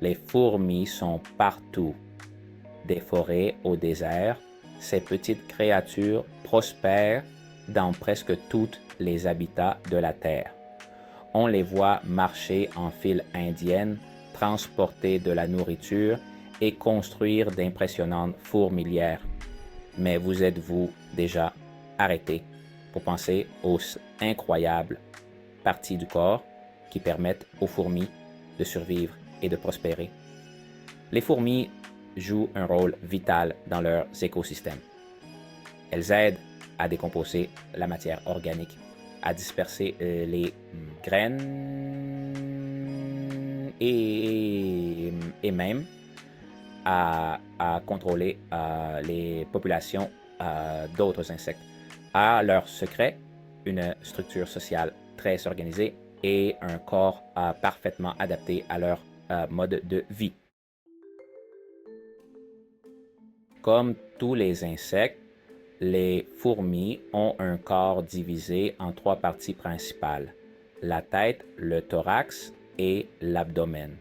Les fourmis sont partout. Des forêts au désert, ces petites créatures prospèrent dans presque tous les habitats de la Terre. On les voit marcher en file indienne, transporter de la nourriture et construire d'impressionnantes fourmilières. Mais vous êtes-vous déjà arrêté pour penser aux incroyables parties du corps qui permettent aux fourmis de survivre et de prospérer? Les fourmis jouent un rôle vital dans leurs écosystèmes. Elles aident à décomposer la matière organique, à disperser les graines et même à contrôler les populations d'autres insectes. À leur secret, une structure sociale très organisée et un corps parfaitement adapté à leur mode de vie. Comme tous les insectes, les fourmis ont un corps divisé en 3 parties principales: la tête, le thorax et l'abdomen.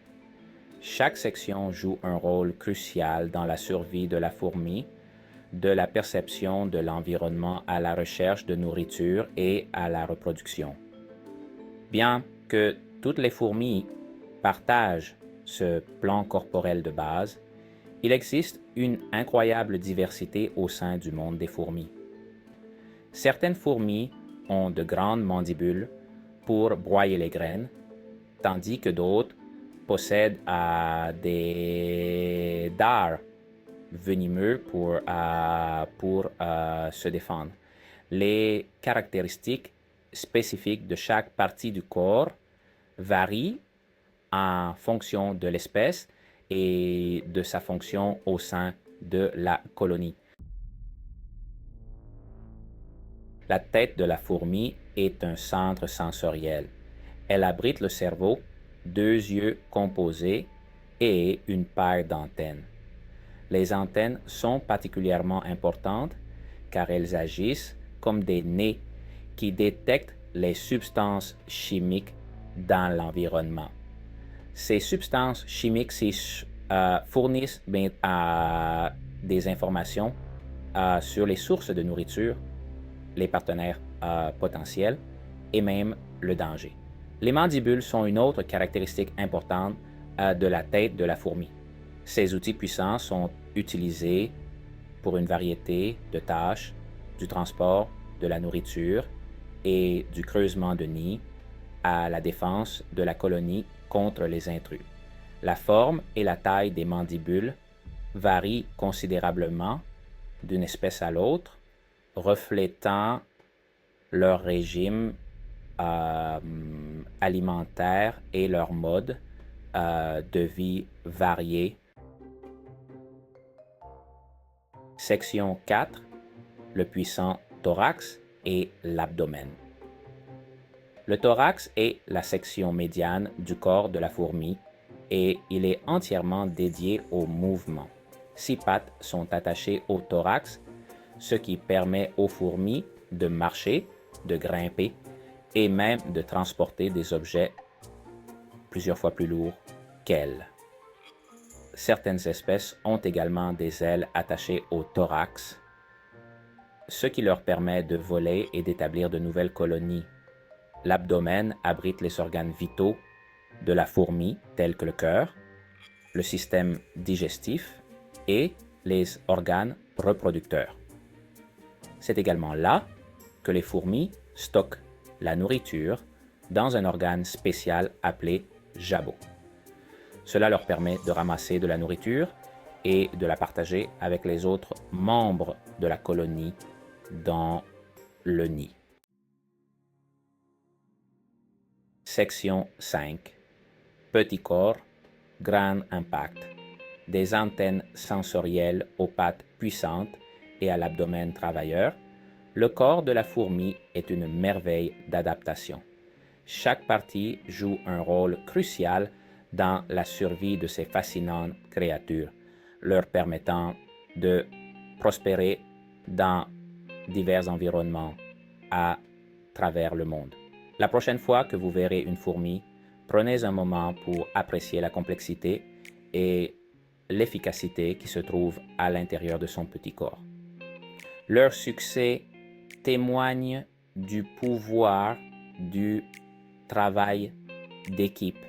Chaque section joue un rôle crucial dans la survie de la fourmi, de la perception de l'environnement à la recherche de nourriture et à la reproduction. Bien que toutes les fourmis partagent ce plan corporel de base, il existe une incroyable diversité au sein du monde des fourmis. Certaines fourmis ont de grandes mandibules pour broyer les graines, tandis que d'autres possèdent des dards venimeux pour se défendre. Les caractéristiques spécifiques de chaque partie du corps varient en fonction de l'espèce et de sa fonction au sein de la colonie. La tête de la fourmi est un centre sensoriel. Elle abrite le cerveau, 2 yeux composés et une paire d'antennes. Les antennes sont particulièrement importantes car elles agissent comme des nez qui détectent les substances chimiques dans l'environnement. Ces substances chimiques fournissent des informations sur les sources de nourriture, les partenaires potentiels et même le danger. Les mandibules sont une autre caractéristique importante de la tête de la fourmi. Ces outils puissants sont utilisés pour une variété de tâches, du transport de la nourriture et du creusement de nids à la défense de la colonie contre les intrus. La forme et la taille des mandibules varient considérablement d'une espèce à l'autre, reflétant leur régime alimentaire et leur mode de vie varié. Section 4, le puissant thorax et l'abdomen. Le thorax est la section médiane du corps de la fourmi et il est entièrement dédié au mouvement. 6 pattes sont attachées au thorax, ce qui permet aux fourmis de marcher, de grimper et même de transporter des objets plusieurs fois plus lourds qu'elles. Certaines espèces ont également des ailes attachées au thorax, ce qui leur permet de voler et d'établir de nouvelles colonies. L'abdomen abrite les organes vitaux de la fourmi, tels que le cœur, le système digestif et les organes reproducteurs. C'est également là que les fourmis stockent la nourriture dans un organe spécial appelé jabot. Cela leur permet de ramasser de la nourriture et de la partager avec les autres membres de la colonie dans le nid. Section 5. Petit corps, grand impact. Des antennes sensorielles aux pattes puissantes et à l'abdomen travailleur, le corps de la fourmi est une merveille d'adaptation. Chaque partie joue un rôle crucial dans la survie de ces fascinantes créatures, leur permettant de prospérer dans divers environnements à travers le monde. La prochaine fois que vous verrez une fourmi, prenez un moment pour apprécier la complexité et l'efficacité qui se trouve à l'intérieur de son petit corps. Leur succès témoigne du pouvoir du travail d'équipe,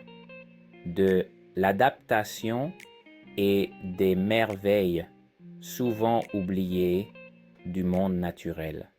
de l'adaptation et des merveilles souvent oubliées du monde naturel.